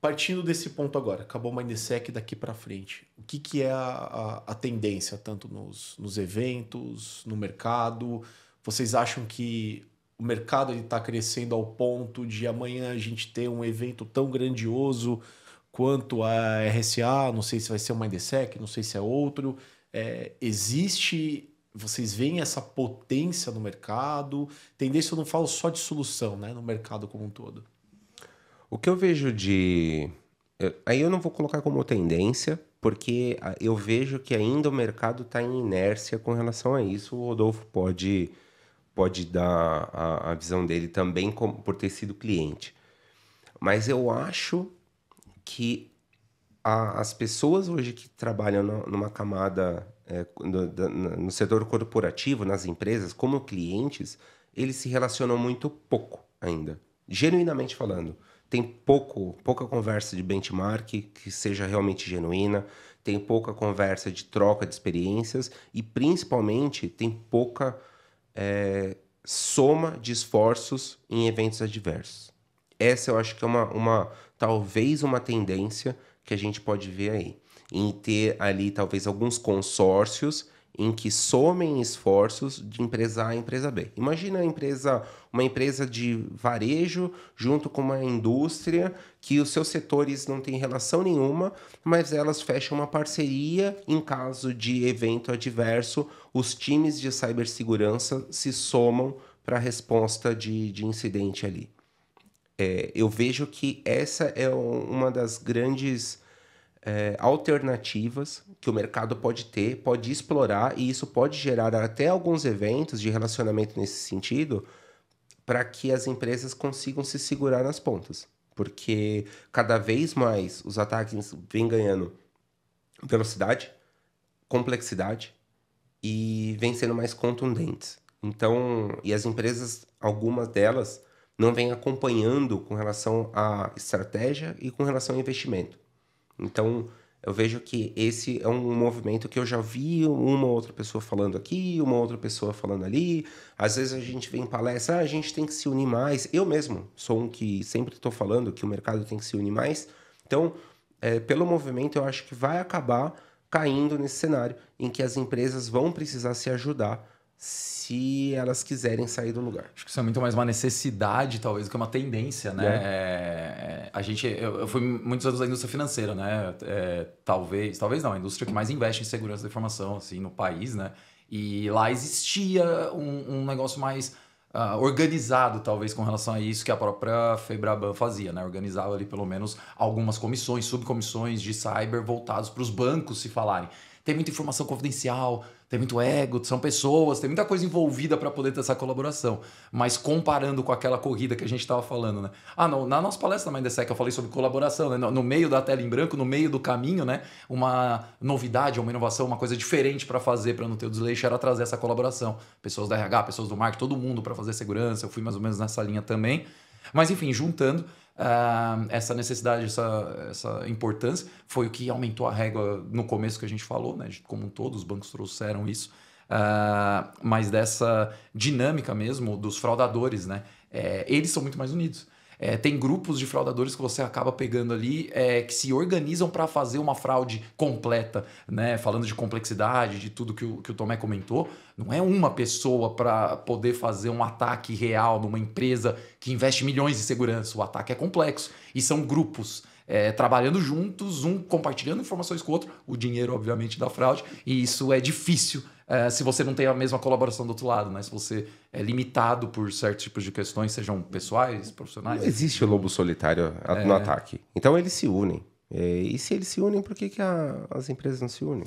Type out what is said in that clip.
Partindo desse ponto agora, acabou o Mindsec daqui para frente. O que é a tendência, tanto nos eventos, no mercado? Vocês acham que o mercado está crescendo ao ponto de amanhã a gente ter um evento tão grandioso quanto a RSA? Não sei se vai ser o Mindsec, não sei se é outro. Vocês veem essa potência no mercado? Tendência, eu não falo só de solução, né? No mercado como um todo. O que eu vejo aí eu não vou colocar como tendência, porque eu vejo que ainda o mercado está em inércia com relação a isso. O Rodolfo pode dar a visão dele também por ter sido cliente. Mas eu acho que as pessoas hoje que trabalham numa camada no setor corporativo, nas empresas, como clientes, eles se relacionam muito pouco ainda. Genuinamente falando. Tem pouca conversa de benchmark que seja realmente genuína, tem pouca conversa de troca de experiências e, principalmente, tem pouca soma de esforços em eventos adversos. Essa eu acho que é talvez uma tendência que a gente pode ver aí. Em ter ali talvez alguns consórcios em que somem esforços de empresa A e empresa B. Imagina uma empresa de varejo junto com uma indústria que os seus setores não têm relação nenhuma, mas elas fecham uma parceria em caso de evento adverso, os times de cibersegurança se somam para a resposta de incidente ali. Eu vejo que essa é uma das grandes alternativas que o mercado pode explorar, e isso pode gerar até alguns eventos de relacionamento nesse sentido, para que as empresas consigam se segurar nas pontas. Porque cada vez mais os ataques vêm ganhando velocidade, complexidade e vêm sendo mais contundentes. Então, e as empresas, algumas delas, não vêm acompanhando com relação à estratégia e com relação ao investimento. Então, eu vejo que esse é um movimento que eu já vi uma outra pessoa falando aqui, uma outra pessoa falando ali. Às vezes a gente vem em palestra, a gente tem que se unir mais. Eu mesmo sou um que sempre estou falando que o mercado tem que se unir mais. Então, pelo movimento, eu acho que vai acabar caindo nesse cenário em que as empresas vão precisar se ajudar se elas quiserem sair do lugar. Acho que isso é muito mais uma necessidade, talvez, do que uma tendência, né? Eu fui muitos anos da indústria financeira, né? Talvez não, a indústria que mais investe em segurança da informação, assim, no país, né? E lá existia um negócio mais organizado, talvez, com relação a isso que a própria Febraban fazia, né? Organizava ali, pelo menos, algumas comissões, subcomissões de cyber voltados para os bancos se falarem. Tem muita informação confidencial, tem muito ego, são pessoas, tem muita coisa envolvida para poder ter essa colaboração. Mas comparando com aquela corrida que a gente estava falando, né? Na nossa palestra na Mindsec eu falei sobre colaboração, né? No meio da tela em branco, no meio do caminho, né? Uma novidade, uma inovação, uma coisa diferente para fazer para não ter o desleixo era trazer essa colaboração. Pessoas da RH, pessoas do marketing, todo mundo para fazer segurança. Eu fui mais ou menos nessa linha também. Mas enfim, juntando essa necessidade, essa importância, foi o que aumentou a régua no começo que a gente falou, né? Como um todo, os bancos trouxeram isso. Mas dessa dinâmica mesmo dos fraudadores, né? Eles são muito mais unidos. Tem grupos de fraudadores que você acaba pegando ali que se organizam para fazer uma fraude completa, né? Falando de complexidade, de tudo que o Tomé comentou. Não é uma pessoa para poder fazer um ataque real numa empresa que investe milhões em segurança. O ataque é complexo e são grupos trabalhando juntos, um compartilhando informações com o outro, o dinheiro, obviamente, da fraude, e isso é difícil se você não tem a mesma colaboração do outro lado, né? Se você é limitado por certos tipos de questões, sejam pessoais, profissionais. Não existe o lobo solitário no ataque. Então eles se unem. E se eles se unem, por que as empresas não se unem?